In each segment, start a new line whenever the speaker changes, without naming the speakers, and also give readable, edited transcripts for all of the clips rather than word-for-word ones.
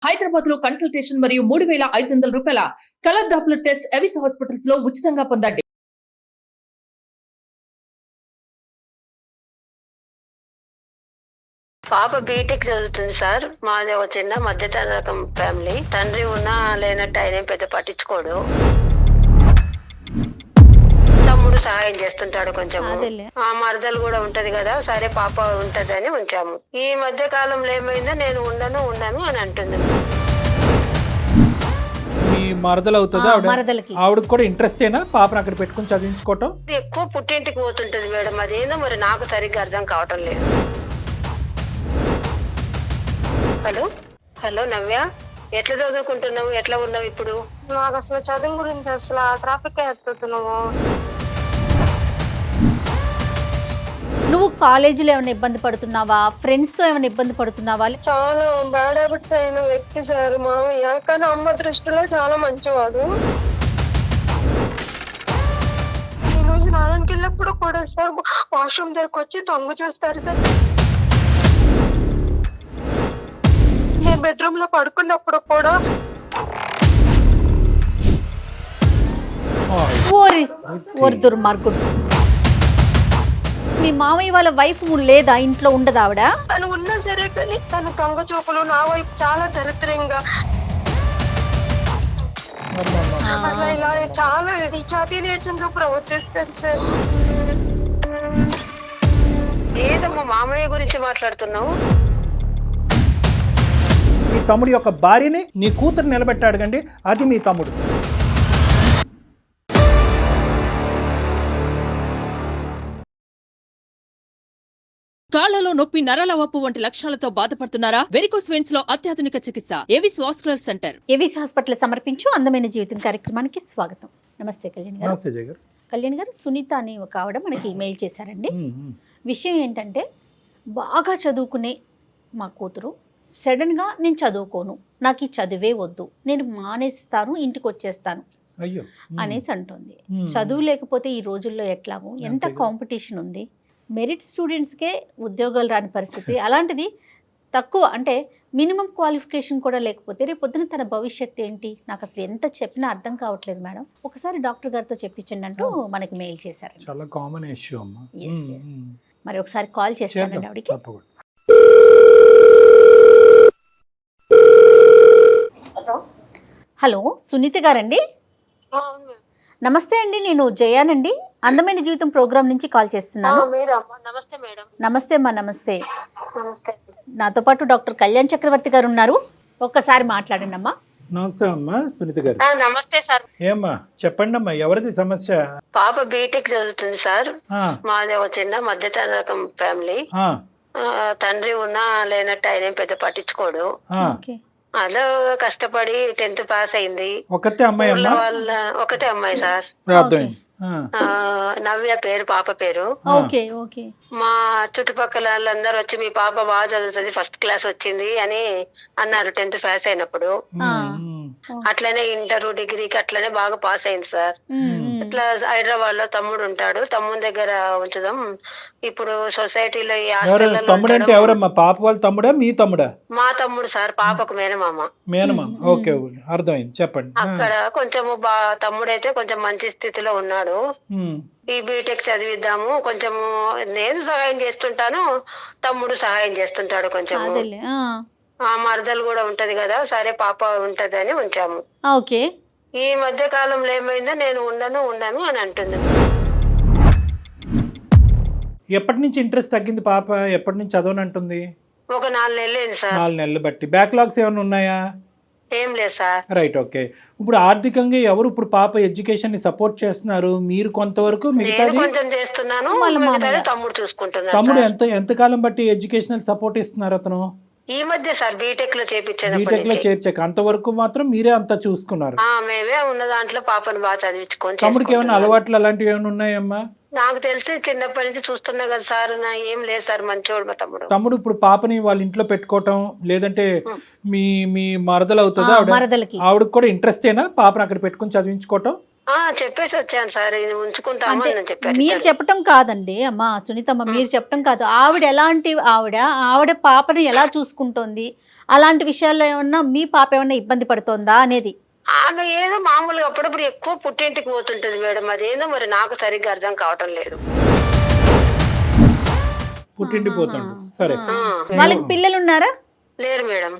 హైదరాబాద్ లో కన్సల్టేషన్ మరియు 3,500 రూపాయల colour Doppler test Avis hospitals లో ఉచితంగా పొందండి.
పాప బీటెక్ చదువుతుంది సార్. మాది ఒక చిన్న మధ్యతరగతి రకం ఫ్యామిలీ. తండ్రి ఉన్నా లేనట్టు ఆయన పెద్ద పట్టించుకోడు. తమ్ముడు సహాయం చేస్తుంటాడు కొంచెం. ఆ మరదలు కూడా ఉంటది కదా, సరే పాప ఉంటది అని ఉంచాము. ఈ మధ్య కాలంలో ఏమైందో నేను ఉండను అని అంటుంది.
మీ మరదలు అవుతుందా? ఆవిడకి కూడా ఇంట్రెస్టేనా పాపను అక్కడ పెట్టుకుని చదివించుకోవటం?
ఎక్కువ పుట్టింటికి పోతుంటది మేడం, అదేందో మరి నాకు సరిగ్గా అర్థం కావటం లేదు. హలో హలో నవ్య, ఎట్లా చదువుకుంటున్నావు, ఎట్లా ఉన్నావు ఇప్పుడు?
నాకు అసలు చదువు గురించి అసలు ట్రాఫిక్ ఎత్తుతున్నావు.
నువ్వు కాలేజీలో ఏమైనా ఇబ్బంది పడుతున్నావా? ఫ్రెండ్స్ తో ఏమైనా ఇబ్బంది పడుతున్నావా?
చాలా బ్యాడ్ హ్యాబిట్స్ అయిన వ్యక్తి సార్ మామయ్య, కానీ అమ్మ దృష్టిలో చాలా మంచివాడు. నేను స్నానానికి వెళ్ళినప్పుడు కూడా సార్ వాష్రూమ్ దగ్గరకు వచ్చి తొంగ చూస్తారు సార్. నేను బెడ్రూమ్ లో పడుకున్నప్పుడు కూడా
ఓరి దుర్మార్గుడు. మీ మామయ్య వాళ్ళ వైఫ్ లేదా, ఇంట్లో ఉండదు ఆవిడ?
తను ఉన్నా సరే కానీ తన దొంగ చూపులు నా వైపు చాలా దరిద్రంగా అట్లా ఇలా చాలా జాతీయ నేర్చంగా ప్రవర్తిస్తాడు సార్.
ఏదమ్మా మామయ్య గురించి మాట్లాడుతున్నావు?
మీ తమ్ముడి యొక్క భార్యని నీ కూతురు నిలబెట్టాడు కండి, అది మీ తమ్ముడు.
కాళ్లలో నొప్పి, నరాల వాపు వంటి లక్షణాలతో బాధపడుతున్నారా? వెరికోస్ వెయిన్స్ లో అత్యాధునిక చికిత్స Avis vascular centre.
Avis hospital సమర్పించు అందమైన జీవితం కార్యక్రమానికి స్వాగతం. నమస్తే కళ్యాణ్ గారు. కళ్యాణ్ గారు, సునీత అని ఒక ఆవిడ మనకి ఇమెయిల్ చేశారండి. విషయం ఏంటంటే, బాగా చదువుకునే మా కూతురు సడన్గా నేను చదువుకోను, నాకు ఈ చదివే వద్దు, నేను మానేస్తాను, ఇంటికి వచ్చేస్తాను అనేసి అంటుంది. చదువు లేకపోతే ఈ రోజుల్లో ఎట్లాగో ఎంత కాంపిటీషన్ ఉంది, మెరిట్ స్టూడెంట్స్కే ఉద్యోగాలు రాని పరిస్థితి. అలాంటిది తక్కువ అంటే మినిమం క్వాలిఫికేషన్ కూడా లేకపోతే రేపు పొద్దున తన భవిష్యత్తు ఏంటి, నాకు అసలు ఎంత చెప్పినా అర్థం కావట్లేదు మేడం, ఒకసారి డాక్టర్ గారితో చెప్పించండి అంటూ మనకి మెయిల్ చేశారు.
చాలా కామన్ ఇష్యూ అమ్మా.
మరి ఒకసారి కాల్ చేస్తానండి ఆవిడకి. హలో సునీత గారండి? నమస్తే అండి, నేను జయానండి, అందమైన జీవితం ప్రోగ్రామ్ నుంచి కాల్ చేస్తున్నాను.
నమస్తే మేడం.
నమస్తే అమ్మా. నమస్తే. నాతో పాటు డాక్టర్ కళ్యాణ్ చక్రవర్తి గారు ఉన్నారు, ఒక్కసారి మాట్లాడండి అమ్మా.
నమస్తే అమ్మా సునీత గారు.
నమస్తే సార్.
ఏమ్మా చెప్పండి అమ్మా, ఎవరిది సమస్య?
పాప బీటెక్ చదువుతుంది సార్. మాది ఒక చిన్న మధ్యతరగతి రకం ఫ్యామిలీ. తండ్రి ఉన్నా లేనట్టు ఆయన పెద్ద పట్టించుకోడు. అలా కష్టపడి 10th పాస్ అయింది.
ఒకతే అమ్మాయి?
ఒకతే అమ్మాయి సార్. నవ్య పేరు, పాప పేరు. మా చుట్టుపక్కల వాళ్ళందరూ వచ్చి మీ పాప బాగా చదువుతుంది, ఫస్ట్ క్లాస్ వచ్చింది అని అన్నారు 10th పాస్ అయినప్పుడు. అట్లనే ఇంటర్, డిగ్రీకి అట్లనే బాగా పాస్ అయింది సార్. ఇట్లా హైదరాబాద్ లో తమ్ముడు ఉంటాడు, తమ్ముడి దగ్గర ఉంచుదాం. ఇప్పుడు సొసైటీలో ఈ హాస్టల్లో.
తమ్ముడు అంటే ఎవరమ్మా? పాప వాళ్ళ తమ్ముడా, మీ తమ్ముడా?
మా తమ్ముడు సార్, పాపకు మేనమామ.
మేనమామ, ఓకే అర్థమైంది, చెప్పండి.
అక్కడ కొంచెము తమ్ముడైతే కొంచెం మంచి స్థితిలో ఉన్నాడు. ఈ బీటెక్ చదివిద్దాము, కొంచెము నేను సహాయం చేస్తుంటాను, తమ్ముడు సహాయం చేస్తుంటాడు కొంచెం. ఆ మరదలు కూడా ఉంటది కదా, సరే పాప ఉంటది అని ఉంచాము. ఈ మధ్య కాలంలో ఏమైందో నేను ఉండను అని అంటుంది.
ఎప్పటి నుంచి ఇంట్రెస్ట్ తగ్గింది పాప? ఎప్పటి నుంచి చదవనంటుంది?
ఒక 4 నెలలు అయింది సార్.
4 నెలలు బట్టి. బ్యాక్లాగ్స్ ఏమైనా ఉన్నాయా?
ఏం లేదు సార్.
Right, okay. ఇప్పుడు ఆర్థికంగా ఎవరు ఇప్పుడు పాప ఎడ్యుకేషన్ ని సపోర్ట్ చేస్తున్నారు? మీరు కొంతవరకు, మిగతాది
కొంచెం చేస్తున్నాను, తమ్ముడు చూసుకుంటున్నాను.
తమ్ముడు ఎంతకాలం బట్టి ఎడ్యుకేషనల్ సపోర్ట్ ఇస్తున్నారు అతను?
ఈ మధ్య సార్ బీటెక్ లో
బీటెక్ లో చేర్చాక అంతవరకు మాత్రం మీరే అంతా చూసుకున్నారు?
మేమే ఉన్న దాంట్లో పాపను బాగా చదివించుకొని.
తమ్ముడికి ఏమైనా అలవాట్లు అలాంటివి ఏమైనా ఉన్నాయమ్మా?
నాకు తెలిసి చిన్నప్పటి నుంచి చూస్తున్నా కదా సార్, ఏం లేదు సార్, మంచోడు మా తమ్ముడు.
తమ్ముడు ఇప్పుడు పాపని వాళ్ళ ఇంట్లో పెట్టుకోవటం, లేదంటే మీ మీ మరదలు అవుతుందా ఆవిడకి కూడా ఇంట్రెస్టేనా పాపను అక్కడ పెట్టుకుని చదివించుకోవటం?
చెప్పేసి వచ్చాను సార్, ఉంచుకుంటాము అని చెప్పారు.
మీరు చెప్పటం కాదండి అమ్మా సునీతమ్మ, మీరు చెప్పటం కాదు. ఆవిడ ఎలాంటి ఆవిడ పాపని ఎలా చూసుకుంటోంది, అలాంటి విషయాల్లో ఏమన్నా మీ పాప ఏమన్నా ఇబ్బంది పడుతోందా అనేది?
ఆమె ఏదో మామూలుగా అప్పుడప్పుడు ఎక్కువ పుట్టింటికి పోతుంటది మేడం, అదేదో మరి నాకు సరిగ్గా అర్థం కావటం లేదు.
పుట్టింటి పోతాడు. సరే,
వాళ్ళకి పిల్లలు ఉన్నారా?
లేరు మేడం.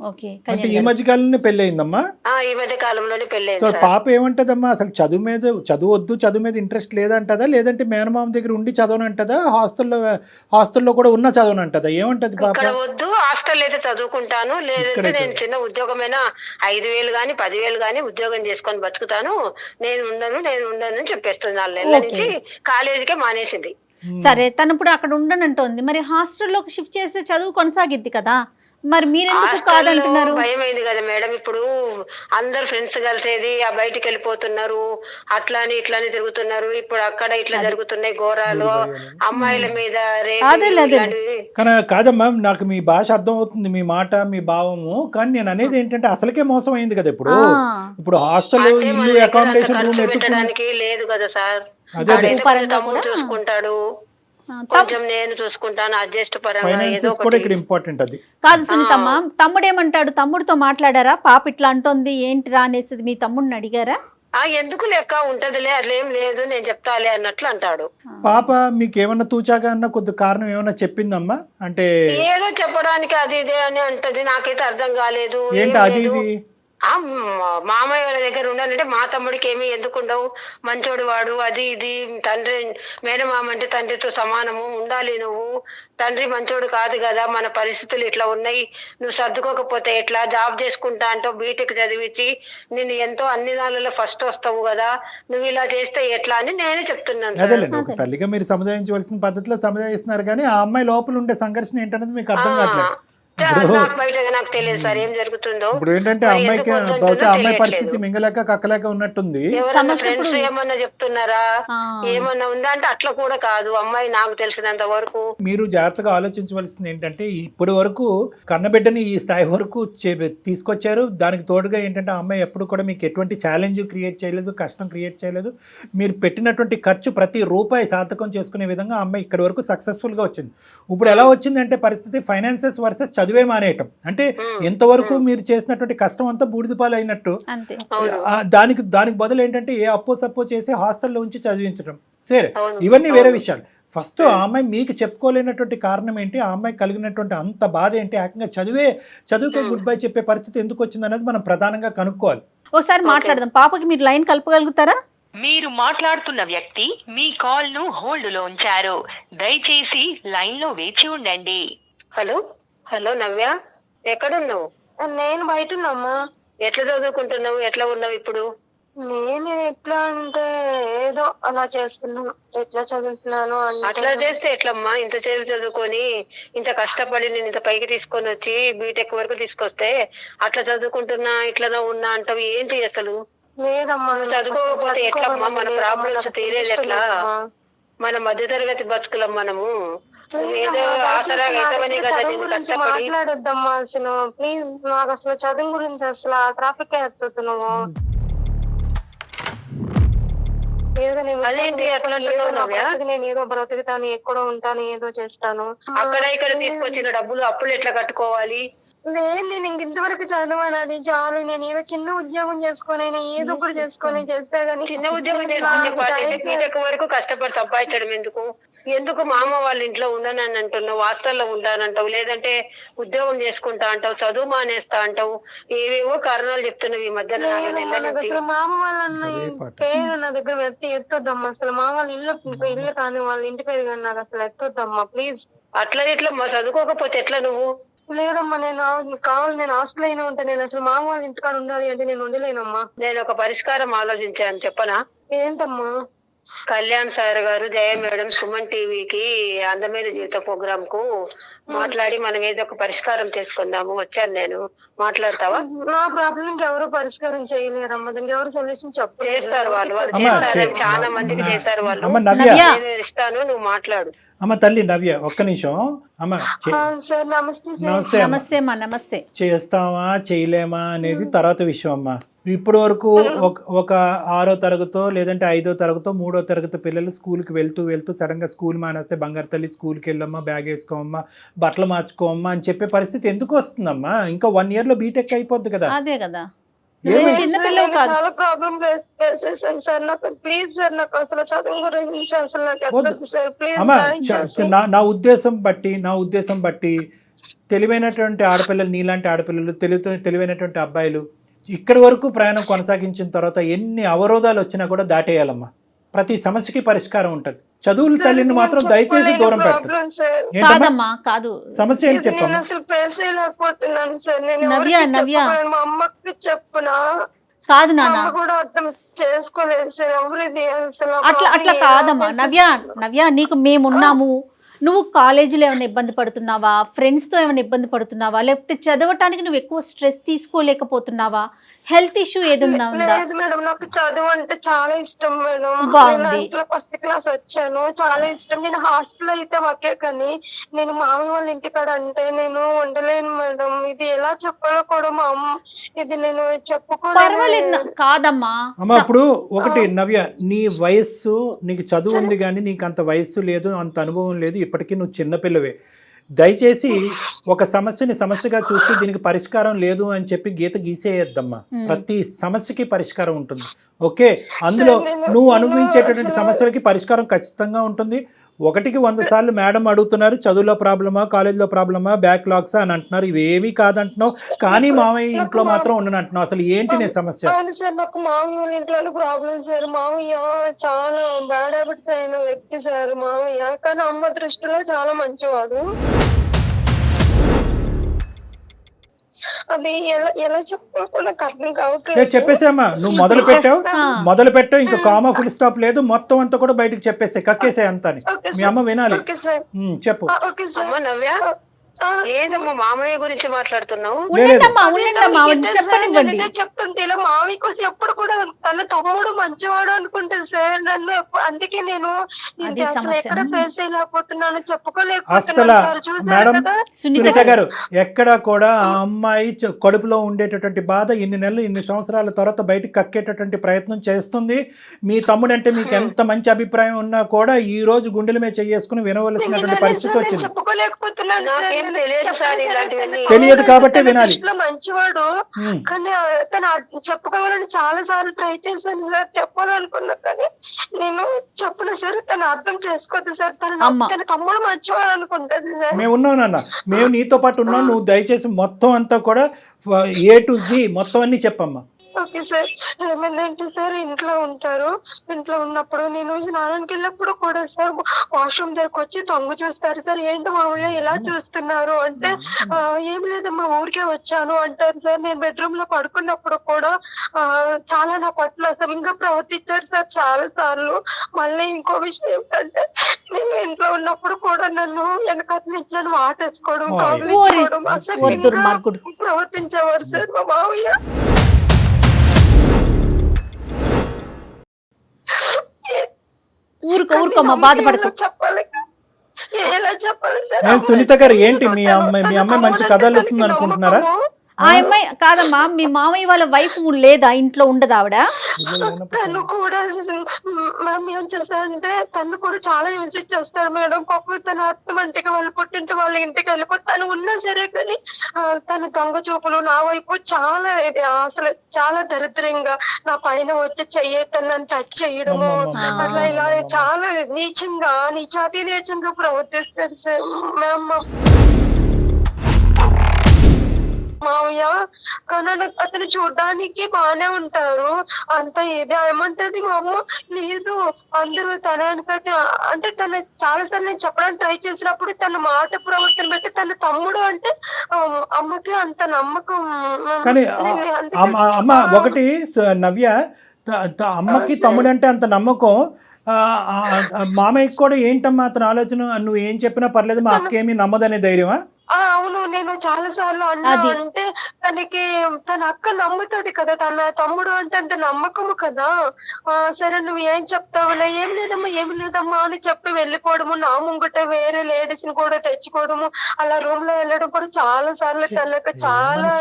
ఓకే.
అంటే ఈ మధ్య కాలంలో పెళ్లి అయిందమ్మా?
ఈ మధ్య కాలంలోనే పెళ్లి
సో
అయింది.
పాప ఏమంటదమ్మా, అసలు చదువు వద్దు, చదువు మీద ఇంట్రెస్ట్ లేదంటదా, లేదంటే మేనమామ దగ్గర ఉండి చదవనంటదా, హాస్టల్లో కూడా ఉన్న చదవనంటదా, ఏమంటది పాప?
ఇక్కడ వద్దు, హాస్టల్ అయితే చదువుకుంటాను, లేదంటే నేను చిన్న ఉద్యోగమైనా 5,000 గానీ 10,000 గానీ ఉద్యోగం చేసుకొని బతుకుతాను, నేను ఉండను అని చెప్పేస్తుంది. 4 నెలల నుంచి కాలేజీకే మానేసింది.
సరే, తను ఇప్పుడు అక్కడ ఉండనంటోంది, మరి హాస్టల్లోకి షిఫ్ట్ చేస్తే చదువు కొనసాగిద్ది కదా, మరి మీరెందుకు కాదంటున్నారు?
భయమైంది కదా మేడం, ఇప్పుడు అందరు ఫ్రెండ్స్ కలిసేది, ఆ బయటికి వెళ్ళిపోతున్నారు, అట్లాని ఇట్లాని తిరుగుతున్నారు, ఇప్పుడు అక్కడ ఇట్లా జరుగుతున్నాయి ఘోరాలు, అమ్మాయిల మీద
కాదమ్మా, నాకు మీ భాష అర్థం అవుతుంది, మీ మాట, మీ భావము, కానీ నేను అనేది ఏంటంటే అసలుకే మోసం అయింది కదా ఇప్పుడు హాస్టల్, ఇల్లు, అకామిడేషన్ రూమ్
పెట్టడానికి లేదు కదా సార్. తమ్ముడు చూసుకుంటాడు, కొంచెం నేను చూసుకుంటాను, అడ్జస్ట్ పరంగా ఏదో ఒకటి.
ఇంపార్టెంట్ అది
కాదు సునీతమ్మ, తమ్ముడు ఏమంటాడు? తమ్ముడితో మాట్లాడారా? పాప ఇట్లా అంటోంది ఏంటిరా అనేసి మీ తమ్ముడిని అడిగారా?
ఎందుకు లెక్క ఉంటదిలే, అట్లేం లేదు, నేను చెప్తాలే అన్నట్లు అంటాడు.
పాప మీకు ఏమన్నా తూచాగా అన్న కొద్ది కారణం ఏమన్నా చెప్పిందమ్మా? అంటే
ఏదో చెప్పడానికి అది ఇదే అని అంటది, నాకైతే అర్థం కాలేదు.
ఏంటి అది ఇది?
మామయ్య వాళ్ళ దగ్గర ఉండాలంటే మా తమ్ముడికి ఏమి ఎందుకు ఉండవు, మంచోడు వాడు, అది ఇది, తండ్రి మేనమామ అంటే తండ్రితో సమానము, ఉండాలి, నువ్వు తండ్రి మంచోడు కాదు కదా, మన పరిస్థితులు ఇట్లా ఉన్నాయి, నువ్వు సర్దుకోకపోతే ఎట్లా, జాబ్ చేసుకుంటా అంటావు, బీటెక్ చదివించి నేను ఎంతో అన్ని దానిలో ఫస్ట్ వస్తావు కదా, నువ్వు ఇలా చేస్తే ఎట్లా అని నేనే చెప్తున్నాను.
అదేలేండి, ఒక తల్లిగా మీరు సముదాయించవలసిన పద్ధతిలో సముదాయిస్తున్నారు, కానీ ఆ అమ్మాయి లోపల ఉండే సంఘర్షణ ఏంటనేది మీకు అర్థం కావట్లేదు.
నాకు తెలియదు సార్ ఏం జరుగుతుందో.
ఇప్పుడు ఏంటంటే అమ్మాయికి బహుశా అమ్మాయి పరిస్థితి మింగలేక కక్కలేక ఉన్నట్టుంది.
ఫ్రెండ్స్ ఏమన్నా చెప్తున్నారా, ఏమన్నా ఉందా అంటే అట్లా కూడా కాదు అమ్మాయి, నాకు తెలిసినంత వరకు.
మీరు జాగ్రత్తగా ఆలోచించవలసింది ఏంటంటే, ఇప్పటి వరకు కన్నబిడ్డని ఈ స్థాయి వరకు తీసుకొచ్చారు, దానికి తోడుగా ఏంటంటే ఆ అమ్మాయి ఎప్పుడు కూడా మీకు ఎటువంటి ఛాలెంజ్ క్రియేట్ చేయలేదు, కష్టం క్రియేట్ చేయలేదు. మీరు పెట్టినటువంటి ఖర్చు ప్రతి రూపాయి సార్థకం చేసుకునే విధంగా ఆ అమ్మాయి ఇక్కడి వరకు సక్సెస్ఫుల్గా వచ్చింది. ఇప్పుడు ఎలా వచ్చిందంటే పరిస్థితి, ఫైనాన్సెస్ వర్సెస్ చదివే మానేయటం. అంటే ఎంతవరకు మీరు చేసినటువంటి కష్టం అంతా బూడిదపాలు అయినట్టు. దానికి బదులు ఏంటంటే ఏ అప్పో సప్పో చేసి హాస్టల్లో ఉంచి చదివించడం. సరే, ఇవన్నీ వేరే విషయాలు. ఫస్ట్ ఆ అమ్మాయి మీకు చెప్పుకోలేనటువంటి కారణం ఏంటి, ఆ అమ్మాయి కలిగినటువంటి అంత బాధ ఏంటి, ఏకంగా చదువుకే గుడ్ బై చెప్పే పరిస్థితి ఎందుకు వచ్చింది అనేది మనం ప్రధానంగా కనుక్కోవాలి.
ఒకసారి మాట్లాడదాం. పాపకి మీరు లైన్ కలపగలుగుతారా?
మీరు మాట్లాడుతున్న వ్యక్తి మీ కాల్ ను హోల్డ్ లో ఉంచారు, దయచేసి లైన్ లో వేచి ఉండండి.
హలో నవ్య, ఎక్కడున్నావు?
నేను బయట ఉన్నామ్మా.
ఎట్లా చదువుకుంటున్నావు, ఎట్లా ఉన్నావు ఇప్పుడు?
నేను ఎట్లా అంటే ఏదో అలా చేస్తున్నాను, ఎట్లా చదువుతున్నాను అంటే.
అట్లా చేస్తే ఎట్లమ్మా, ఇంత సేపు చదువుకొని ఇంత కష్టపడి నేను ఇంత పైకి తీసుకొని వచ్చి బీటెక్ వరకు తీసుకొస్తే అట్లా చదువుకుంటున్నా ఇట్లా ఉన్నా అంటావు, ఏంటి అసలు?
లేదమ్మా,
చదువుకోకపోతే ఎట్లమ్మా, మన ప్రాబ్లమ్స్ తీరేది ఎట్లా? మన మధ్యతరగతి బతుకులం మనము, ఏదో ఆసరాగా అవుతామని కదా నేను కష్టపడి.
మాట్లాడొద్దమ్మా అసలు ప్లీజ్, నాకు అసలు చదువు గురించి అసలు ట్రాఫిక్ ఎత్తుతున్నావు. నేను ఏదో బ్రతుకుతాను, ఎక్కడో ఉంటాను, ఏదో చేస్తాను.
అక్కడ ఇక్కడ తీసుకొచ్చిన డబ్బులు అప్పులు ఎట్లా కట్టుకోవాలి?
లేదు, నేను ఇంతవరకు చదవాలి, అది చాలు. నేను ఏదో చిన్న ఉద్యోగం చేసుకొని ఏదో ఒకటి చేసుకొని చేస్తే గానీ.
చిన్న ఉద్యోగం చేసుకునే వరకు కష్టపడి సంపాదించడం ఎందుకు మామ వాళ్ళ ఇంట్లో ఉండనని అంటున్నావు, హాస్టల్లో ఉంటానంటావు, లేదంటే ఉద్యోగం చేసుకుంటా అంటావు, చదువు మానేస్తా అంటావు, ఏవేవో కారణాలు చెప్తున్నావు ఈ మధ్యన.
అసలు మామ వాళ్ళ పేరు నా దగ్గర ఎత్తొద్దమ్మా, అసలు మామ వాళ్ళ ఇల్లు కానీ వాళ్ళ ఇంటి పేరు కానీ నాకు అసలు ఎత్తొద్దమ్మా ప్లీజ్.
అట్లా ఇట్లా చదువుకోకపోతే ఎట్లా నువ్వు?
లేదమ్మా, నేను హాస్టల్ అయినా ఉంటా, నేను అసలు మామ వాళ్ళ ఇంటికాడ ఉండాలి అంటే నేను ఉండలేనమ్మా.
నేను ఒక పరిష్కారం ఆలోచించాను, చెప్పనా?
ఏంటమ్మా?
కళ్యాణ్ సార్ గారు, జయ మేడం, సుమన్ టీవీకి అందమైన జీవిత ప్రోగ్రామ్ కు మాట్లాడి మనం ఏదో ఒక పరిష్కారం చేసుకుందాము వచ్చాను నేను, మాట్లాడతావా?
నా ప్రాబ్లం ఎవరు పరిష్కారం చేయలేరమ్మా, దానికి ఎవరు సొల్యూషన్
చేస్తారు, వాళ్ళు చేస్తారు, చాలా మందికి చేశారు వాళ్ళు. ఇస్తాను, నువ్వు మాట్లాడు.
అమ్మ తల్లి నవ్య ఒక్క నిమిషం అమ్మ
సార్ నమస్తే సార్.
నమస్తే అమ్మ.
నమస్తే అమ్మా, నమస్తే.
చేస్తామా చేయలేమా అనేది తర్వాత విషయం అమ్మ. ఇప్పటి వరకు ఒక 6వ తరగతో లేదంటే 5వ తరగతో 3వ తరగతి పిల్లలు స్కూల్కి వెళ్తూ సడన్ గా స్కూల్ మానేస్తే బంగారు తల్లి స్కూల్కి వెళ్ళమ్మా, బ్యాగ్ వేసుకోమ్మా, బట్టలు మార్చుకోమ్మా అని చెప్పే పరిస్థితి ఎందుకు వస్తుందమ్మా? ఇంకా 1 year లో బీటెక్ అయిపోద్ది కదా.
అదే కదా,
ఏమైంది?
చిన్నపిల్లలు
నేను
కాదు.
చాలా ప్రాబ్లమ్ ఫేస్ చేశాను సార్. నాకు ప్లీజ్ సార్, నాకు అసలు చదువు గురించి అసలు నాకు ఎత్తదు సార్. ప్లీజ్
అమ్మా
దయచేసి.
నా ఉద్దేశం బట్టి తెలివైనటువంటి ఆడపిల్లలు, నీలాంటి ఆడపిల్లలు, తెలివైనటువంటి అబ్బాయిలు ఇక్కడి వరకు ప్రయాణం కొనసాగించిన తర్వాత ఎన్ని అవరోధాలు వచ్చినా కూడా దాటేయాలమ్మా. ప్రతి సమస్యకి పరిష్కారం ఉంటుంది. చదువుల తల్లిని మాత్రం దయచేసి దూరం పెట్టండి.
Problem sir.
ఏంటమ్మా
కాదమ్మా, కాదు.
సమస్య ఏంటి
ఇది నేను
చెప్పమ్మా?
అసలు ఫేస్ చేయలేకపోతున్నాను సార్. నేను
నవ్య,
ఎవరికి
నవ్య.
చెప్పగలను? మా అమ్మకి చెప్పునా?
కాదు
మా
నాన్న,
అమ్మ కూడా అర్థం చేసుకోలేదు సార్. ఎవరిది అసలు
అట్లా కాదమ్మా. నవ్య నీకు మేమున్నాము. నువ్వు కాలేజీలో ఏమైనా ఇబ్బంది పడుతున్నావా? ఫ్రెండ్స్తో ఏమైనా ఇబ్బంది పడుతున్నావా? లేకపోతే చదవటానికి నువ్వు ఎక్కువ స్ట్రెస్ తీసుకోలేకపోతున్నావా? హెల్త్ ఇష్యూ ఏదన్నా ఉందా?
లేదు మేడం, నాకు చదువు అంటే చాలా ఇష్టం మేడం.
బాగుంది.
నేను ఫస్ట్ క్లాస్ వచ్చాను, చాలా ఇష్టం. నేను హాస్టల్ అయితే ఓకే, కానీ నేను మామయ్య వాళ్ళ ఇంటికాడ అంటే నేను ఉండలేను మేడం. ఇది ఎలా చెప్పాలో కూడా మా అమ్మ, ఇది నేను చెప్పుకోలేను.
పర్వాలేదు కాదమ్మా.
అమ్మ ఇప్పుడు ఒకటి నవ్య, నీ వయస్సు, నీకు చదువు ఉంది కానీ నీకు అంత వయస్సు లేదు, అంత అనుభవం లేదు. ఇప్పటికీ నువ్వు చిన్నపిల్లవే. దయచేసి ఒక సమస్యని సమస్యగా చూస్తూ దీనికి పరిష్కారం లేదు అని చెప్పి గీత గీసేయద్దమ్మా. ప్రతి సమస్యకి పరిష్కారం ఉంటుంది. ఓకే, అందులో నువ్వు అనుభవించేటటువంటి సమస్యలకి పరిష్కారం ఖచ్చితంగా ఉంటుంది. 1కి 100 సార్లు మేడం అడుగుతున్నారు, చదువులో ప్రాబ్లమా, కాలేజీలో ప్రాబ్లమా, బ్యాక్లాగ్సా అని అంటున్నారు. ఇవేవి కాదంటున్నావు, కానీ మామయ్య ఇంట్లో మాత్రం ఉండను అంటున్నావు. అసలు ఏంటి నీ సమస్య?
అవును సార్, నాకు మామయ్య వాళ్ళ ఇంట్లో ప్రాబ్లం సార్. మామయ్య చాలా బ్యాడ్ హ్యాబిట్స్ అయిన వ్యక్తి సార్ మామయ్య, కానీ అమ్మ దృష్టిలో చాలా మంచివాడు. అది ఎలా చెప్పాలో నాకు అర్థం కావట్లేదు.
చెప్పేసామ్మా, నువ్వు మొదలు పెట్టావు ఇంకా కామా ఫుల్ స్టాప్ లేదు, మొత్తం అంతా కూడా బయటకు చెప్పేసే, కక్కేసే అంతా. మీ అమ్మ వినాలి.
Okay sir.
చెప్పు.
Okay sir.
అమ్మ నవ్య, ఏదమ్మా మామయ్య గురించి మాట్లాడుతున్నావు?
ఉండండమ్మా, చెప్పనివ్వండి.
ఇదే చెప్తుంటే ఇలా మామయ్య కోసం ఎప్పుడు కూడా తన తమ్ముడు మంచివాడు అనుకుంటే సార్ నన్ను అందుకే నేను ఇది అసలు ఎక్కడ ఫేస్ చేయలేకపోతున్నాను, చెప్పుకోలేకపోతున్నాను సార్. చూసారు కదా
సునీత గారు, ఎక్కడ కూడా ఆ అమ్మాయి కడుపులో ఉండేటటువంటి బాధ ఇన్ని నెలలు, ఇన్ని సంవత్సరాల తర్వాత బయటకు కక్కేటటువంటి ప్రయత్నం చేస్తుంది. మీ తమ్ముడు అంటే మీకు ఎంత మంచి అభిప్రాయం ఉన్నా కూడా ఈ రోజు గుండెల మీద చేసుకుని వినవలసినటువంటి పరిస్థితి వచ్చింది.
చెప్పుకోలేకపోతున్నాను.
తెలియదు కాబట్టి వినాలి.
మంచివాడు, కానీ తను చెప్పుకోవాలని చాలా సార్లు ట్రై చేశాను సార్, చెప్పాలనుకున్నా కానీ నేను చెప్పను సార్. తను అర్థం చేసుకోవద్దు సార్. తన తమ్ముడు మంచివాడు అనుకుంటది సార్.
మేము ఉన్నాం నాన్న, మేము నీతో పాటు ఉన్నాం. నువ్వు దయచేసి మొత్తం అంతా కూడా A to Z మొత్తం అన్ని చెప్పమ్మా.
Okay sir. ఏమైందంటే సార్, ఇంట్లో ఉంటారు. ఇంట్లో ఉన్నప్పుడు నేను స్నానానికి వెళ్ళినప్పుడు కూడా సార్ వాష్రూమ్ దగ్గరకు వచ్చి తొంగు చూస్తారు సార్. ఏంటి మామయ్య ఇలా చూస్తున్నారు అంటే, ఏం లేదమ్మా ఊరికే వచ్చాను అంటారు సార్. నేను బెడ్రూమ్ లో పడుకున్నప్పుడు కూడా చాలా నా పట్ల అసభ్యంగా ప్రవర్తించారు సార్ చాలా సార్లు. మళ్ళీ ఇంకో విషయం ఏంటంటే, నేను ఇంట్లో ఉన్నప్పుడు కూడా నన్ను వెనకటి నుంచి నన్ను వాటేసుకోవడం, కౌగిలించుకోవడం, అసభ్యంగా ప్రవర్తించేవారు సార్ మా మామయ్య.
ఊరుకోమ్మా, బాధపడకు.
చెప్పాలి, ఎలా చెప్పాలి సార్?
సునీత గారు, ఏంటి మీ అమ్మాయి మంచి కథ అల్లుతుంది అనుకుంటున్నారా?
ఆ అమ్మాయి కాదమ్మా, మీ మామయ్య వాళ్ళ వైఫ్ లేదా, ఇంట్లో ఉండదు ఆవిడ?
తను కూడా మేము ఏం చేస్తారంటే తను కూడా చాలా యూజ్ చేస్తారు మేడం. పాపం తన అర్థం అంటే వాళ్ళ పుట్టింటి వాళ్ళ ఇంటికి వెళ్ళిపోతే తను ఉన్నా సరే కానీ తన దొంగ చూపులు నా వైపు చాలా అసలు చాలా దరిద్రంగా నా పైన వచ్చి తనని టచ్ చేయడము, అట్లా ఇలా చాలా నీచాతి నీచంగా ప్రవర్తిస్తారు సార్ మ్యామ్ మామయ్య. కానీ అతను చూడ్డానికి బానే ఉంటారు, అంత ఏదో ఏమంటది మా అమ్మ. లేదు అందరూ తన అంటే తను చాలా సార్లు నేను చెప్పడానికి ట్రై చేసినప్పుడు తన మాట ప్రవర్తన బట్టి తన తమ్ముడు అంటే అమ్మకి అంత నమ్మకం.
కానీ అమ్మ ఒకటి నవ్య, అమ్మకి తమ్ముడు అంటే అంత నమ్మకం, మామయ్యకి కూడా ఏంటమ్మా అతని ఆలోచన? నువ్వు ఏం చెప్పినా పర్లేదు, మా అక్క ఏమీ నమ్మదనే ధైర్యమా?
అవును, నేను చాలా సార్లు అన్నా.
అది.
అంటే తనకి తన అక్క నమ్ముతది కదా, తన తమ్ముడు అంటే అంత నమ్మకము కదా. సరే నువ్వు ఏం చెప్తావులే, ఏం లేదమ్మా అని చెప్పి వెళ్ళిపోవడము, నా ముంగట వేరే లేడీస్ ని కూడా తెచ్చుకోవడము, అలా రూమ్ లో వెళ్ళడం కూడా చాలా సార్లు. తనకు చాలా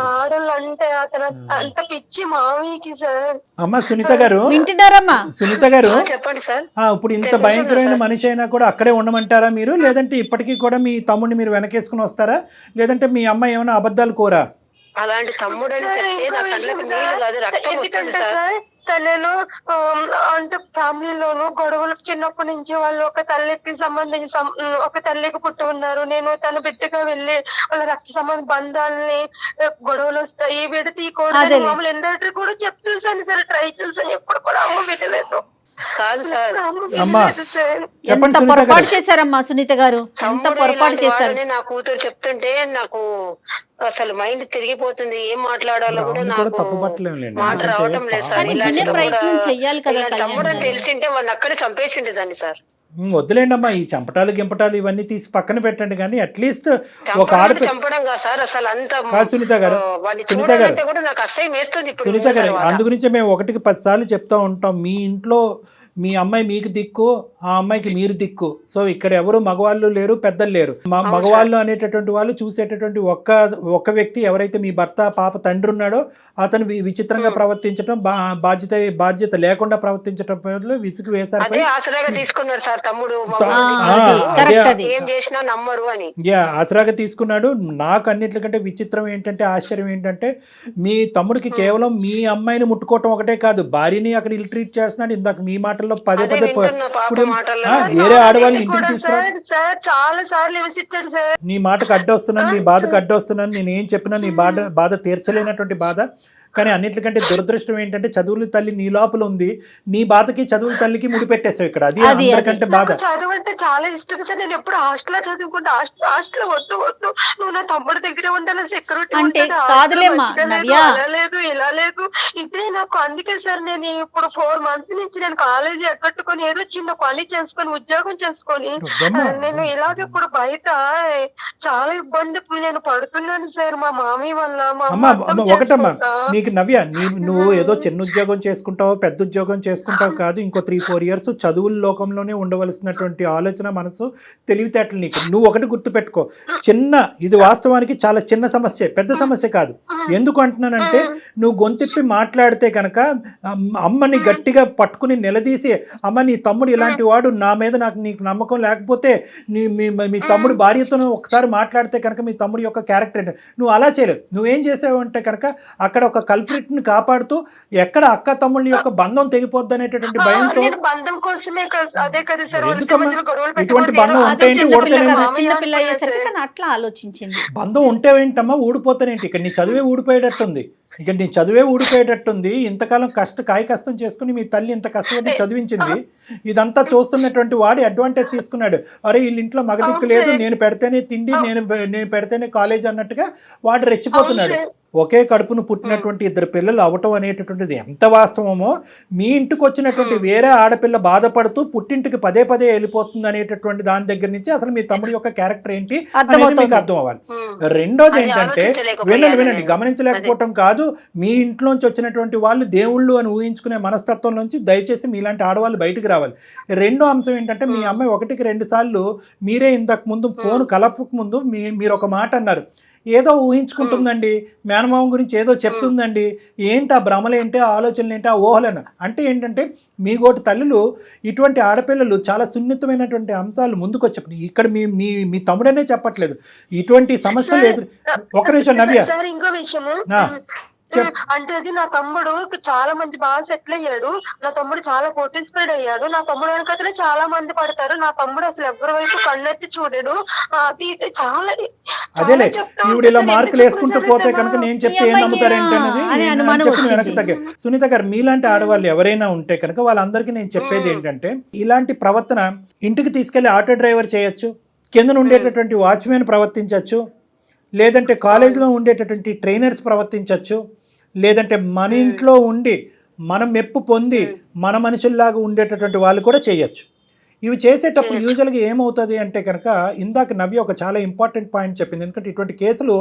ఆడళ్ళు అంటే అతను అంత పిచ్చి మామయ్యకి సార్.
అమ్మా సునీత గారు,
వింటున్నారమ్మా?
సునీత గారు,
చెప్పండి సార్.
ఇప్పుడు ఇంత భయంకరమైన మనిషి అయినా కూడా అక్కడే ఉండమంటారా మీరు, లేదంటే ఇప్పటికీ కూడా మీ తమ్ముడిని మీరు వెనకేసుకుని వస్తారా, లేదంటే మీ అమ్మాయి ఏమైనా అబద్ధాలు కోరా?
అలాంటి తమ్ముడు అని చెప్తే నా కళ్ళకి నీళ్లు కాదు, రక్తం వస్తుంది
ఎందుకంటే
సార్.
సార్ తనను అంటే ఫ్యామిలీలోను గొడవలు చిన్నప్పటి నుంచి వాళ్ళు ఒక తల్లికి సంబంధించి ఒక తల్లికి పుట్టి ఉన్నారు. నేను తన బిడ్డగా వెళ్ళి వాళ్ళ రక్త సంబంధ బంధాలని గొడవలు వస్తాయి, విడతీయకూడదు మామూలు ఎండటర్ కూడా చూసాను సార్, ట్రై చేశాను, ఎప్పుడు కూడా అమ్మ వినలేదు.
కాదు సార్,
అమ్మా
ఎంత పొరపాటు చేశారమ్మా సునీత గారు, ఎంత పొరపాటు చేశారు.
నా కూతురు చెప్తుంటే నాకు అసలు మైండ్ తిరిగిపోతుంది, ఏం మాట్లాడాలో కూడా నాకు మాట రావటం లేదు సార్.
వినే ప్రయత్నం చెయ్యాలి కదా.
తమ్ముడు అని తెలిసింటే వాడిని అక్కడే చంపేసిండే దాన్ని సార్.
వద్దులేండి అమ్మా, ఈ చంపటాలు గింపటాలు ఇవన్నీ తీసి పక్కన పెట్టండి, కానీ అట్లీస్ట్ ఒక ఆడపిల్ల
చంపడం కాదు సార్ అసలు అంత.
సునీత గారు, సునీత గారు,
కూడా నాకు అసహ్యం వేస్తుంది ఇప్పుడు.
సునీత గారు, అందుగురించి మేము 1కి 10 సార్లు చెప్తా ఉంటాం, మీ ఇంట్లో మీ అమ్మాయి మీకు దిక్కు, ఆ అమ్మాయికి మీరు దిక్కు. సో ఇక్కడ ఎవరు మగవాళ్ళు లేరు, పెద్దలు లేరు. మగవాళ్ళు అనేటటువంటి వాళ్ళు చూసేటటువంటి ఒక్క వ్యక్తి ఎవరైతే మీ భర్త పాప తండ్రి ఉన్నాడో అతను విచిత్రంగా ప్రవర్తించడం, బాధ్యత లేకుండా ప్రవర్తించడం విసుగు వేశారు.
ఆసరాగా తీసుకున్నారు సార్ తమ్ముడు, ఏం చేసినా నమ్మరు అని.
ఆసరాగా తీసుకున్నాడు. నాకు అన్నిటికంటే విచిత్రం ఏంటంటే, ఆశ్చర్యం ఏంటంటే, మీ తమ్ముడికి కేవలం మీ అమ్మాయిని ముట్టుకోవటం ఒకటే కాదు, భార్యని అక్కడ ఇల్ ట్రీట్ చేస్తున్నాడు. ఇందాక మీ మాటల్లో పదే వేరే ఆడవాళ్ళు ఇంటికి తీసుకురా,
చాలా సార్లు విమర్శించాడు సార్.
నీ మాటకు అడ్డొస్తున్నాను, నీ బాధకు అడ్డొస్తున్నాను, నేను ఏం చెప్పినా నీ బాధ తీర్చలేనటువంటి బాధ. కానీ అన్నిటికంటే దురదృష్టం ఏంటంటే, చదువుల తల్లి నీ లోపల ఉంది, నీ బాధకి చదువుల తల్లికి ముడిపెట్టేసావు ఇక్కడ. అది అందరికంటే బాధ.
చదువు అంటే చాలా ఇష్టం సార్, నేను ఎప్పుడు హాస్టల్ చదువుకుంటా. హాస్టల్ వద్దు నువ్వు నా తమ్ముడి దగ్గరే ఉండాలి, సెక్యూరిటీ
అంటే
లేదు ఇలా లేదు ఇదే నాకు. అందుకే సార్ నేను ఇప్పుడు 4 months నుంచి నేను కాలేజీ ఎక్కట్టుకొని ఏదో చిన్న పని చేసుకొని ఉద్యోగం చేసుకొని నేను ఇలాగ ఇప్పుడు బయట చాలా ఇబ్బంది నేను పడుతున్నాను సార్, మా మామయ్య వల్ల.
ఒకటమ్మా, నవ్య, నువ్వు ఏదో చిన్న ఉద్యోగం చేసుకుంటావు, పెద్ద ఉద్యోగం చేసుకుంటావు కాదు, ఇంకో 3-4 years చదువుల లోకంలోనే ఉండవలసినటువంటి ఆలోచన, మనసు, తెలివితేటలు నీకు. నువ్వు ఒకటి గుర్తుపెట్టుకో, ఇది వాస్తవానికి చాలా చిన్న సమస్య, పెద్ద సమస్య కాదు. ఎందుకు అంటున్నానంటే, నువ్వు గొంతిప్పి మాట్లాడితే కనుక అమ్మని గట్టిగా పట్టుకుని నిలదీసి, అమ్మ నీ తమ్ముడు ఇలాంటి వాడు, నా మీద నీకు నమ్మకం లేకపోతే మీ తమ్ముడు భార్యతో ఒకసారి మాట్లాడితే కనుక మీ తమ్ముడు యొక్క క్యారెక్టర్ ఏంటి, నువ్వు అలా చేయలేవు. నువ్వేం చేసావు అంటే కనుక అక్కడ ఒక కల్ప్రిట్ ని కాపాడుతూ, ఎక్కడ అక్క తమ్ముళ్ళ యొక్క బంధం తెగిపోద్ది అనేటటువంటి భయంతో.
బంధం కోసమే అదే కదా సార్,
ఇటువంటి బంధం ఉంటే
అట్లా ఆలోచించింది.
బంధం ఉంటే ఏంటమ్మా, ఊడిపోతానేంటి? ఇక్కడ నీ చదువే ఊడిపోయేటట్టుంది, ఇంతకాలం కష్టం చేసుకుని మీ తల్లి ఇంత కష్టపడి చదివించింది. ఇదంతా చూస్తున్నటువంటి వాడి అడ్వాంటేజ్ తీసుకున్నాడు. అరే వీళ్ళ ఇంట్లో మగదిక్కు లేదు, నేను పెడితేనే తిండి, నేను పెడితేనే కాలేజ్ అన్నట్టుగా వాడు రెచ్చిపోతున్నాడు. ఒకే కడుపును పుట్టినటువంటి 2 పిల్లలు అవటం అనేటటువంటిది ఎంత వాస్తవమో, మీ ఇంటికి వచ్చినటువంటి వేరే ఆడపిల్ల బాధపడుతూ పుట్టింటికి పదే వెళ్ళిపోతుంది అనేటటువంటి దాని దగ్గర నుంచి అసలు మీ తమ్ముడి యొక్క క్యారెక్టర్ ఏంటి అనేది మీకు అర్థం అవ్వాలి. రెండోది ఏంటంటే, వినండి, గమనించలేకపోవటం కాదు, మీ ఇంట్లోంచి వచ్చినటువంటి వాళ్ళు దేవుళ్ళు అని ఊహించుకునే మనస్తత్వం నుంచి దయచేసి మీలాంటి ఆడవాళ్ళు బయటకు రావాలి. రెండో అంశం ఏంటంటే, మీ అమ్మాయి 1కి 2 సార్లు మీరే ఇంతకు ముందు ఫోన్ కలపక ముందు మీరు ఒక మాట అన్నారు, ఏదో ఊహించుకుంటుందండి, మేనమావం గురించి ఏదో చెప్తుందండి, ఏంటి ఆ భ్రమలేంటి, ఆ ఆలోచనలు ఏంటి, ఆ ఊహలను. అంటే ఏంటంటే, మీ గోటి తల్లులు ఇటువంటి ఆడపిల్లలు చాలా సున్నితమైనటువంటి అంశాలు ముందుకు వచ్చి, ఇక్కడ మీ తమ్ముడనే చెప్పట్లేదు, ఇటువంటి సమస్యలు ఒక నిమిషం నవ్య,
ఇంకో విషయము అంటే అది నా తమ్ముడు చాలా మంచి బాగా సెటిల్ అయ్యాడు, నా తమ్ముడు చాలా కోటీస్ప్రెడ్ అయ్యాడు, నా తమ్ముడు వెనకతనే చాలా మంది పడతారు, నా తమ్ముడు అసలు ఎవరి వైపు కన్నెత్తి చూడడు. చాలా
అదేలే, ఇప్పుడు ఇలా మార్కులు వేసుకుంటూ పోతే కనుక నేను చెప్తే ఏం నమ్ముతారేంటనేది వెనక్కి తగ్గే. సునీత గారు, మీలాంటి ఆడవాళ్ళు ఎవరైనా ఉంటే కనుక వాళ్ళందరికీ నేను చెప్పేది ఏంటంటే, ఇలాంటి ప్రవర్తన ఇంటికి తీసుకెళ్లి ఆటో డ్రైవర్ చేయొచ్చు, కింద ఉండేటటువంటి వాచ్మెన్ ప్రవర్తించవచ్చు, లేదంటే కాలేజీలో ఉండేటటువంటి ట్రైనర్స్ ప్రవర్తించవచ్చు, లేదంటే మన ఇంట్లో ఉండి మనం మెప్పు పొంది మన మనుషుల్లాగా ఉండేటటువంటి వాళ్ళు కూడా చేయొచ్చు. ఇవి చేసేటప్పుడు యూజువల్గా ఏమవుతుంది అంటే కనుక ఇందాక నవ్య ఒక చాలా ఇంపార్టెంట్ పాయింట్ చెప్పింది. ఎందుకంటే ఇటువంటి కేసులు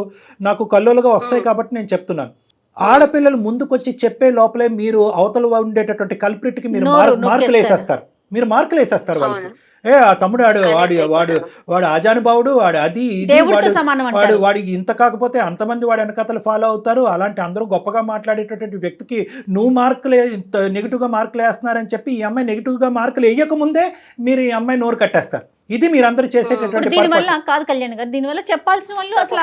నాకు కల్లోలుగా వస్తాయి కాబట్టి నేను చెప్తున్నాను. ఆడపిల్లలు ముందుకొచ్చి చెప్పే లోపలే మీరు అవతల ఉండేటటువంటి కల్ప్రిట్కి మీరు మార్కులు వేసేస్తారు. మీరు మార్కులు వేసేస్తారు వాళ్ళకి. ఆ తమ్ముడు వాడు ఆజానుభావుడు, వాడు అది వాడికి ఇంత కాకపోతే అంతమంది వాడి వెనకతలు ఫాలో అవుతారు. అలాంటి అందరూ గొప్పగా మాట్లాడేటటువంటి వ్యక్తికి నువ్వు నెగిటివ్గా మార్కులు వేస్తున్నారని చెప్పి ఈ అమ్మాయి నెగిటివ్గా మార్కులు వేయకముందే మీరు ఈ అమ్మాయి నోరు కట్టేస్తారు. ఇది మీరందరూ చేసేటటువంటి
దీనివల్ల కాదు కళ్యాణ్ గారు, దీనివల్ల చెప్పాల్సిన వాళ్ళు అసలు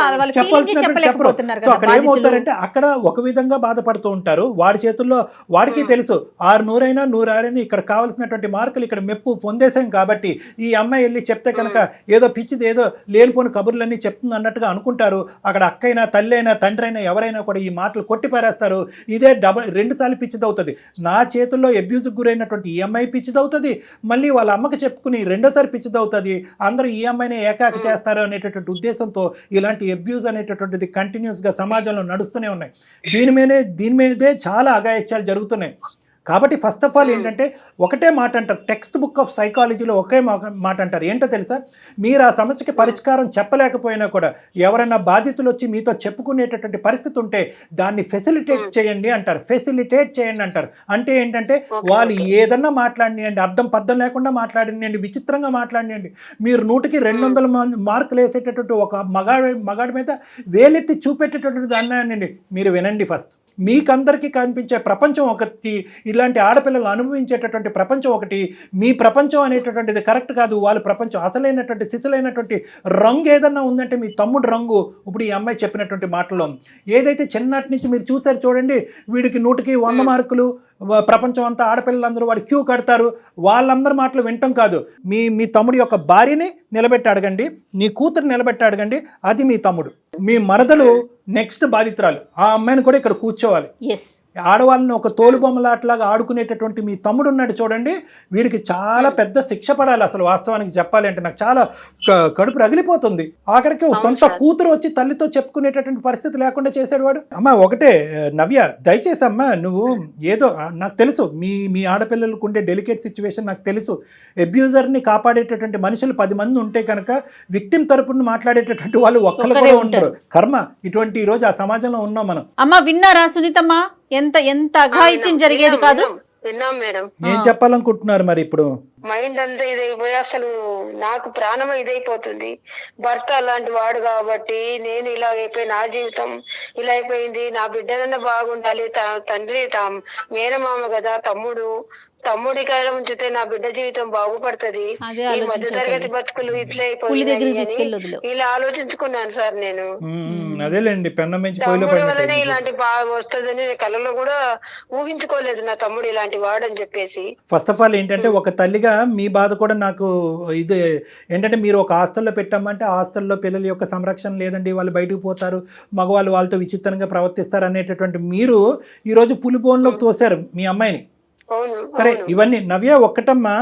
సో అక్కడ ఏమవుతారంటే అక్కడ ఒక విధంగా బాధపడుతూ ఉంటారు. వాడి చేతుల్లో వాడికి తెలుసు 600 100 ఇక్కడ కావాల్సినటువంటి మార్కులు ఇక్కడ మెప్పు పొందేశాం కాబట్టి ఈ అమ్మాయి వెళ్ళి చెప్తే కనుక ఏదో పిచ్చిది ఏదో లేనిపోని కబుర్లన్నీ చెప్తుంది అన్నట్టుగా అనుకుంటారు. అక్కడ అక్కైనా తల్లి అయినా తండ్రి అయినా ఎవరైనా కూడా ఈ మాటలు కొట్టిపారేస్తారు. ఇదే 2 సార్లు పిచ్చిదవుతుంది. నా చేతుల్లో అబ్యూజ్కి గురైనటువంటి ఈ అమ్మాయి పిచ్చిదవుతుంది, మళ్ళీ వాళ్ళ అమ్మకి చెప్పుకుని రెండోసారి పిచ్చిదవుతుంది. అందరూ ఈ అమ్మాయిని ఏకాకి చేస్తారు అనేటటువంటి ఉద్దేశంతో ఇలాంటి అబ్యూజ్ అనేటటువంటిది కంటిన్యూస్గా సమాజంలో నడుస్తూనే ఉన్నాయి. దీని మీదే చాలా అఘాయిత్యాలు జరుగుతున్నాయి. కాబట్టి ఫస్ట్ ఆఫ్ ఆల్ ఏంటంటే ఒకటే మాట అంటారు, టెక్స్ట్ బుక్ ఆఫ్ సైకాలజీలో ఒకే మాట అంటారు. ఏంటో తెలుసా, మీరు ఆ సమస్యకి పరిష్కారం చెప్పలేకపోయినా కూడా ఎవరైనా బాధితులు వచ్చి మీతో చెప్పుకునేటటువంటి పరిస్థితి ఉంటే దాన్ని ఫెసిలిటేట్ చేయండి అంటారు. ఫెసిలిటేట్ చేయండి అంటారు. అంటే ఏంటంటే వాళ్ళు ఏదన్నా మాట్లాడినండి, అర్థం పద్ధం లేకుండా మాట్లాడినండి, విచిత్రంగా మాట్లాడినండి, మీరు 100కి 200 మార్కులు వేసేటటువంటి ఒక మగాడి మీద వేలెత్తి చూపెట్టేటటువంటి దాన్ని మీరు వినండి. ఫస్ట్ మీకందరికీ కనిపించే ప్రపంచం ఒకటి, ఇలాంటి ఆడపిల్లలు అనుభవించేటటువంటి ప్రపంచం ఒకటి. మీ ప్రపంచం అనేటటువంటిది కరెక్ట్ కాదు. వాళ్ళ ప్రపంచం అసలైనటువంటి సిసలైనటువంటి రంగు ఏదన్నా ఉందంటే మీ తమ్ముడు రంగు ఇప్పుడు ఈ అమ్మాయి చెప్పినటువంటి మాటల్లో ఏదైతే చిన్నటి నుంచి మీరు చూసారు చూడండి, వీడికి 100కి 100 మార్కులు, ప్రపంచం అంతా ఆడపిల్లలందరూ వాడు క్యూ కడతారు. వాళ్ళందరి మాటలు వింటాం కాదు. మీ తమ్ముడి యొక్క భార్యని నిలబెట్టి అడగండి, నీ కూతురు నిలబెట్టి అడగండి, అది మీ తమ్ముడు. మీ మరదలు నెక్స్ట్ బాధితురాలు, ఆ అమ్మాయిని కూడా ఇక్కడ కూర్చోవాలి. ఆడవాళ్ళని ఒక తోలుబొమ్మలాట్లాగా ఆడుకునేటటువంటి మీ తమ్ముడు ఉన్నాడు చూడండి, వీడికి చాలా పెద్ద శిక్ష పడాలి. అసలు వాస్తవానికి చెప్పాలి అంటే నాకు చాలా కడుపు రగిలిపోతుంది. ఆఖరికి సొంత కూతురు వచ్చి తల్లితో చెప్పుకునేటటువంటి పరిస్థితి లేకుండా చేశాడు వాడు. అమ్మ ఒకటే నవ్య, దయచేసి అమ్మ నువ్వు ఏదో, నాకు తెలుసు మీ ఆడపిల్లలకు ఉండే డెలికేట్ సిచ్యువేషన్ నాకు తెలుసు. అబ్యూజర్ని కాపాడేటటువంటి మనుషులు 10 మంది ఉంటే కనుక విక్టిమ్ తరపున మాట్లాడేటటువంటి వాళ్ళు ఒక్కరు కూడా ఉండరు. కర్మ ఇటువంటి ఈ రోజు ఆ సమాజంలో ఉన్నాం మనం.
అమ్మ విన్నారా సునీతమ్మ, ఎంత అఘాయిత్యం జరిగేది కాదు.
విన్నాం మేడం.
ఏం చెప్పాలనుకుంటున్నారు మరి ఇప్పుడు?
మైండ్ అంతా ఇదైపోయి అసలు నాకు ప్రాణం ఇదైపోతుంది. భర్త అలాంటి వాడు కాబట్టి నేను ఇలా అయిపోయి, నా జీవితం ఇలా అయిపోయింది. నా బిడ్డనన్నా బాగుండాలి, తండ్రి మేనమామ కదా, తమ్ముడి కాలం ఉంచితే నా బిడ్డ జీవితం బాగుపడుతుంది. ఈ మధ్య తరగతి బతుకులు ఇట్లా అయిపోయింది ఇలా ఆలోచించుకున్నాను సార్ నేను.
అదేలేండి,
తమ్ముడి వల్లనే ఇలాంటి వస్తుందని కళ్ళలో కూడా ఊహించుకోలేదు నా తమ్ముడు ఇలాంటి వాడు అని చెప్పేసి.
ఫస్ట్ ఆఫ్ ఆల్ ఏంటంటే ఒక తల్లిగా మీ బాధ కూడా నాకు ఇది ఏంటంటే, మీరు ఒక హాస్టల్లో పెట్టామంటే హాస్టల్లో పిల్లల యొక్క సంరక్షణ లేదండి, వాళ్ళు బయటకు పోతారు, మగవాళ్ళు వాళ్ళతో విచిత్రంగా ప్రవర్తిస్తారు అనేటటువంటి మీరు ఈరోజు పులిబోన్లోకి తోశారు మీ అమ్మాయిని. సరే, ఇవన్నీ నవ్య ఒక్కటమ్మా,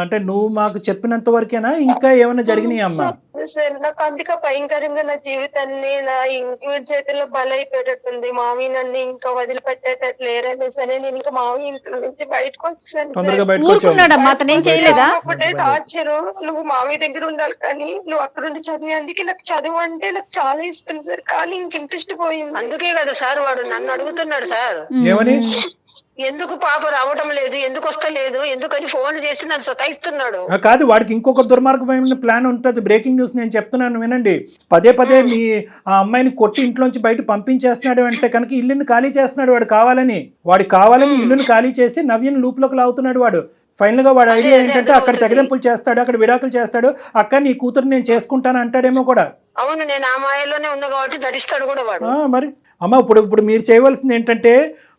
అంటే నువ్వు మాకు చెప్పినంత వరకేనా, ఇంకా ఏమైనా జరిగినాయి అమ్మా?
సార్ నాకు అందుకే భయంకరంగా నా జీవితాన్ని నా ఇంటి చేతుల్లో బలైపోయేటట్టుంది. మావి నన్ను ఇంకా వదిలిపెట్టేటట్లు లేరని సరే నేను ఇంకా మావి ఇంట్లో నుంచి బయటకు వచ్చాను. ఒకటే టార్చరు, నువ్వు మావి దగ్గర ఉండాలి కానీ నువ్వు అక్కడ ఉండి చదివి. అందుకే నాకు చదువు అంటే నాకు చాలా ఇష్టం సార్, కానీ ఇంక ఇంట్రెస్ట్ పోయింది.
అందుకే కదా సార్ వాడు నన్ను అడుగుతున్నాడు సార్,
ఏమని
ఎందుకు పాప రావటం లేదు, ఎందుకు వస్తలేదు, ఎందుకని ఫోన్ చేసి నన్ను సతాయిస్తున్నాడు.
కాదు, వాడికి ఇంకొక దుర్మార్గమైన ప్లాన్ ఉంటుంది. బ్రేకింగ్ న్యూస్ నేను చెప్తున్నాను వినండి. పదే మీ ఆ అమ్మాయిని కొట్టి ఇంట్లోంచి బయట పంపించేస్తున్నాడు అంటే కనుక ఇల్లుని ఖాళీ చేస్తున్నాడు వాడు కావాలని. ఇల్లుని ఖాళీ చేసి నవ్యని లూప్లోకి లాగుతున్నాడు వాడు. ఫైనల్ గా వాడు ఐడియా ఏంటంటే అక్కడ తెగదెంపులు చేస్తాడు, అక్కడ విడాకులు చేస్తాడు. అక్క నీ కూతురు నేను చేసుకుంటాను అంటాడేమో కూడా.
అవును, నేను ఆ మాయలోనే ఉన్నా కాబట్టి ధరిస్తాడు కూడా వాడు.
మరి అమ్మ ఇప్పుడు మీరు చేయవలసింది ఏంటంటే,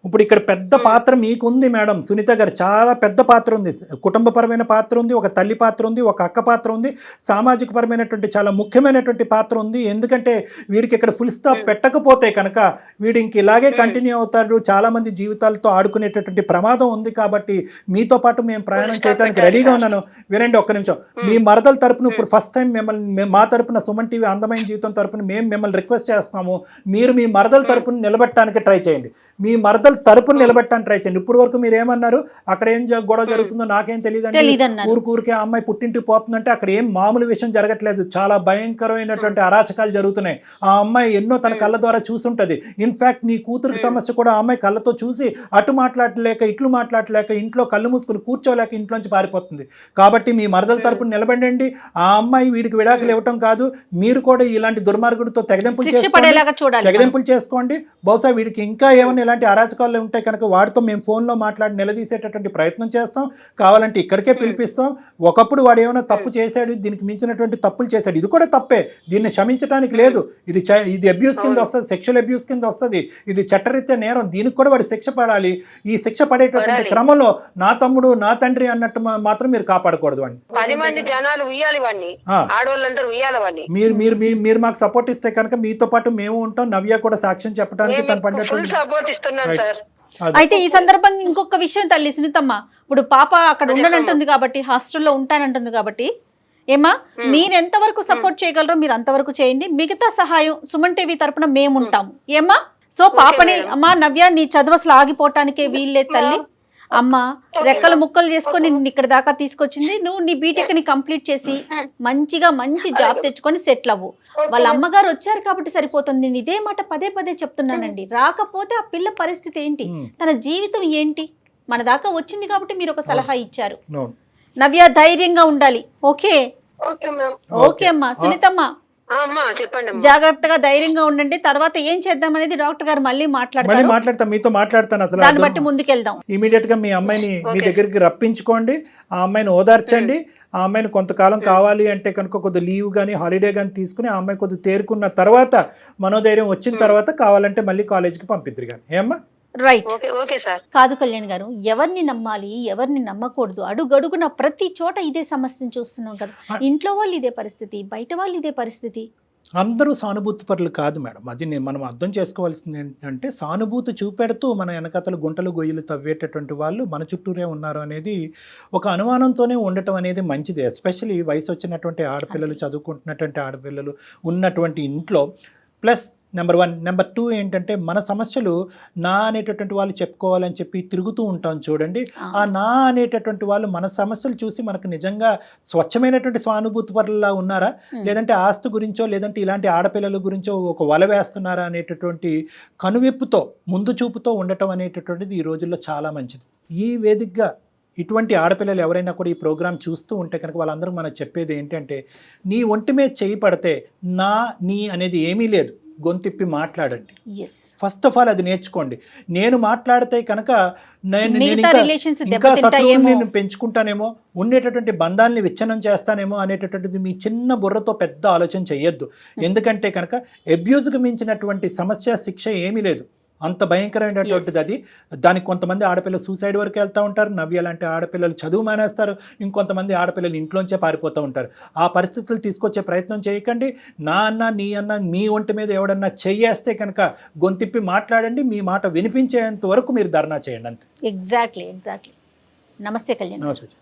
ఇప్పుడు ఇక్కడ పెద్ద పాత్ర మీకు ఉంది మేడం సునీత గారు, చాలా పెద్ద పాత్ర ఉంది. కుటుంబపరమైన పాత్ర ఉంది, ఒక తల్లి పాత్ర ఉంది, ఒక అక్క పాత్ర ఉంది, సామాజిక పరమైనటువంటి చాలా ముఖ్యమైనటువంటి పాత్ర ఉంది. ఎందుకంటే వీడికి ఇక్కడ ఫుల్ స్టాప్ పెట్టకపోతే కనుక వీడు ఇంక ఇలాగే కంటిన్యూ అవుతాడు, చాలా మంది జీవితాలతో ఆడుకునేటటువంటి ప్రమాదం ఉంది. కాబట్టి మీతో పాటు మేము ప్రయాణం చేయడానికి రెడీగా ఉన్నాను. వినండి ఒక్క నిమిషం. మీ మరదల తరపున ఇప్పుడు ఫస్ట్ టైం మిమ్మల్ని మా తరపున సుమన్ టీవీ అందమైన జీవితం తరపున మేము మిమ్మల్ని రిక్వెస్ట్ చేస్తున్నాము, మీరు మీ మరదల తరపున నిలబెట్టడానికి ట్రై చేయండి. మీ మరదలు తరపున నిలబెట్టడానికి ట్రై చేయండి. ఇప్పుడు వరకు మీరు ఏమన్నారు, అక్కడ ఏం గొడవ జరుగుతుందో నాకేం తెలియదండి,
తెలీదన్నారు.
ఊరికే ఆ అమ్మాయి పుట్టింటికి పోతుందంటే అక్కడ ఏం మామూలు విషయం జరగట్లేదు, చాలా భయంకరమైనటువంటి అరాచకాలు జరుగుతున్నాయి. ఆ అమ్మాయి ఎన్నో తన కళ్ళ ద్వారా చూసుంటది. ఇన్ఫాక్ట్ నీ కూతురికి సమస్య కూడా ఆ అమ్మాయి కళ్ళతో చూసి అటు మాట్లాడలేక ఇట్లు మాట్లాడలేక ఇంట్లో కళ్ళు మూసుకుని కూర్చోలేక ఇంట్లోంచి పారిపోతుంది. కాబట్టి మీ మరదల తరపున నిలబడండి. ఆ అమ్మాయి వీడికి విడాకులు ఇవ్వటం కాదు, మీరు కూడా ఇలాంటి దుర్మార్గుడితో తెగదెంపులు చేసుకోండి. బహుశా వీడికి ఇంకా ఏమైనా ఇలాంటి అరాచకాలు ఉంటాయి కనుక వాడితో మేము ఫోన్లో మాట్లాడి నిలదీసేటటువంటి ప్రయత్నం చేస్తాం. కావాలంటే ఇక్కడికే పిలిపిస్తాం. ఒకప్పుడు వాడు ఏమైనా తప్పు చేశాడు, దీనికి మించినటువంటి తప్పులు చేశాడు, ఇది కూడా తప్పే, దీన్ని క్షమించడానికి లేదు. ఇది అబ్యూస్ కింద వస్తుంది, సెక్షువల్ అబ్యూస్ కింద వస్తుంది, ఇది చట్టరీత్యా నేరం, దీనికి కూడా వాడు శిక్ష పడాలి. ఈ శిక్ష పడేటటువంటి క్రమంలో నా తమ్ముడు నా తండ్రి అన్నట్టు మాత్రం మీరు కాపాడకూడదు వాడిని.
10 మంది జనాలు ఉయ్యాలి వాడిని, ఆడవాళ్ళందరూ ఉయ్యాలి వాడిని.
మీరు మాకు సపోర్ట్ ఇస్తే కనుక మీతో పాటు మేము ఉంటాం. నవ్య కూడా సాక్ష్యం చెప్పడానికి తన పడినటువంటి
సపోర్ట్ ఇస్తున్నాను సార్.
అయితే ఈ సందర్భంగా ఇంకొక విషయం తల్లి సునీతమ్మ, ఇప్పుడు పాప అక్కడ ఉండనంటుంది కాబట్టి, హాస్టల్లో ఉంటానంటుంది కాబట్టి, ఏమా మీరు ఎంతవరకు సపోర్ట్ చేయగలరో మీరు అంతవరకు చేయండి. మిగతా సహాయం సుమన్ టీవీ తరపున మేము ఉంటాము. ఏమా సో పాపని అమ్మా నవ్య నీ చదువు అసలు ఆగిపోవటానికే వీళ్ళే తల్లి. అమ్మ రెక్కలు ముక్కలు చేసుకొని నిన్ను ఇక్కడ దాకా తీసుకొచ్చింది. నువ్వు నీ బీటెక్ ని కంప్లీట్ చేసి మంచిగా మంచి జాబ్ తెచ్చుకొని సెటిల్ అవ్వు. వాళ్ళ అమ్మగారు వచ్చారు కాబట్టి సరిపోతుంది. నేను ఇదే మాట పదే పదే చెప్తున్నానండి. రాకపోతే ఆ పిల్ల పరిస్థితి ఏంటి, తన జీవితం ఏంటి? మన దాకా వచ్చింది కాబట్టి మీరు ఒక సలహా ఇచ్చారు. నవ్య ధైర్యంగా ఉండాలి. ఓకే ఓకే అమ్మా. సునీతమ్మ జాగ్రత్తగా ధైర్యంగా ఉండండి. తర్వాత ఏం చేద్దాం అనేది డాక్టర్ గారు మళ్ళీ మాట్లాడతాం, మీతో మాట్లాడతాను. అసలు దాన్ని బట్టి ముందుకెళ్దాం.
ఇమీడియట్ గా మీ అమ్మాయిని మీ దగ్గరికి రప్పించుకోండి, ఆ అమ్మాయిని ఓదార్చండి. ఆ అమ్మాయిని కొంతకాలం కావాలి అంటే కనుక కొద్ది లీవ్ కానీ హాలిడే కానీ తీసుకుని ఆ అమ్మాయి కొద్ది తేరుకున్న తర్వాత, మనోధైర్యం వచ్చిన తర్వాత కావాలంటే మళ్ళీ కాలేజీకి పంపిద్దరు కానీ. ఏమ్మా
రైట్
ఓకే సార్.
కాదు కళ్యాణ్ గారు, ఎవరిని నమ్మాలి ఎవరిని నమ్మకూడదు అడుగడుగున ప్రతి చోట ఇదే సమస్యను చూస్తున్నాం కదా. ఇంట్లో వాళ్ళు ఇదే పరిస్థితి, బయట వాళ్ళు ఇదే పరిస్థితి.
అందరూ సానుభూతి పరులు కాదు మేడం. అది మనం అర్థం చేసుకోవాల్సింది ఏంటంటే, సానుభూతి చూపెడుతూ మన వెనకతలు గుంటలు గొయ్యలు తవ్వేటటువంటి వాళ్ళు మన చుట్టూరే ఉన్నారు అనేది ఒక అనుమానంతోనే ఉండటం అనేది మంచిది. ఎస్పెషల్లీ వయసు వచ్చినటువంటి ఆడపిల్లలు, చదువుకుంటున్నటువంటి ఆడపిల్లలు ఉన్నటువంటి ఇంట్లో. Plus number 1. నెంబర్ 2 ఏంటంటే, మన సమస్యలు నా అనేటటువంటి వాళ్ళు చెప్పుకోవాలని చెప్పి తిరుగుతూ ఉంటాం చూడండి. ఆ నా అనేటటువంటి వాళ్ళు మన సమస్యలు చూసి మనకు నిజంగా స్వచ్ఛమైనటువంటి సానుభూతి పరులా ఉన్నారా, లేదంటే ఆస్తి గురించో లేదంటే ఇలాంటి ఆడపిల్లల గురించో ఒక వల వేస్తున్నారా అనేటటువంటి కనువిప్పుతో ముందు చూపుతో ఉండటం అనేటటువంటిది ఈ రోజుల్లో చాలా మంచిది. ఈ వేదికగా ఇటువంటి ఆడపిల్లలు ఎవరైనా కూడా ఈ ప్రోగ్రాం చూస్తూ ఉంటే కనుక వాళ్ళందరూ మనకు చెప్పేది ఏంటంటే, నీ ఒంటి మీద చేయి పడితే నీ అనేది ఏమీ లేదు, గొంతిప్పి మాట్లాడండి. ఫస్ట్ ఆఫ్ ఆల్ అది నేర్చుకోండి. నేను మాట్లాడితే కనుక నేను ఇంకా శత్రువుని నేను పెంచుకుంటానేమో, ఉండేటటువంటి బంధాలని విచ్ఛిన్నం చేస్తానేమో అనేటటువంటిది మీ చిన్న బుర్రతో పెద్ద ఆలోచన చెయ్యొద్దు. ఎందుకంటే కనుక అబ్యూజ్కి మించినటువంటి సమస్య శిక్ష ఏమీ లేదు. అంత భయంకరమైనటువంటిది అది. దానికి కొంతమంది ఆడపిల్లలు సూసైడ్ వరకు వెళ్తూ ఉంటారు. నవ్య లాంటి ఆడపిల్లలు చదువు మానేస్తారు. ఇంకొంతమంది ఆడపిల్లలు ఇంట్లోంచే పారిపోతూ ఉంటారు. ఆ పరిస్థితులు తీసుకొచ్చే ప్రయత్నం చేయకండి. నా అన్న నీ అన్న మీ ఒంటి మీద ఎవడన్నా చెయ్యేస్తే కనుక గొంతిప్పి మాట్లాడండి. మీ మాట వినిపించేంత వరకు మీరు ధర్నా చేయండి అంతే.
ఎగ్జాక్ట్లీ. నమస్తే కళ్యాణ్.
నమస్తే.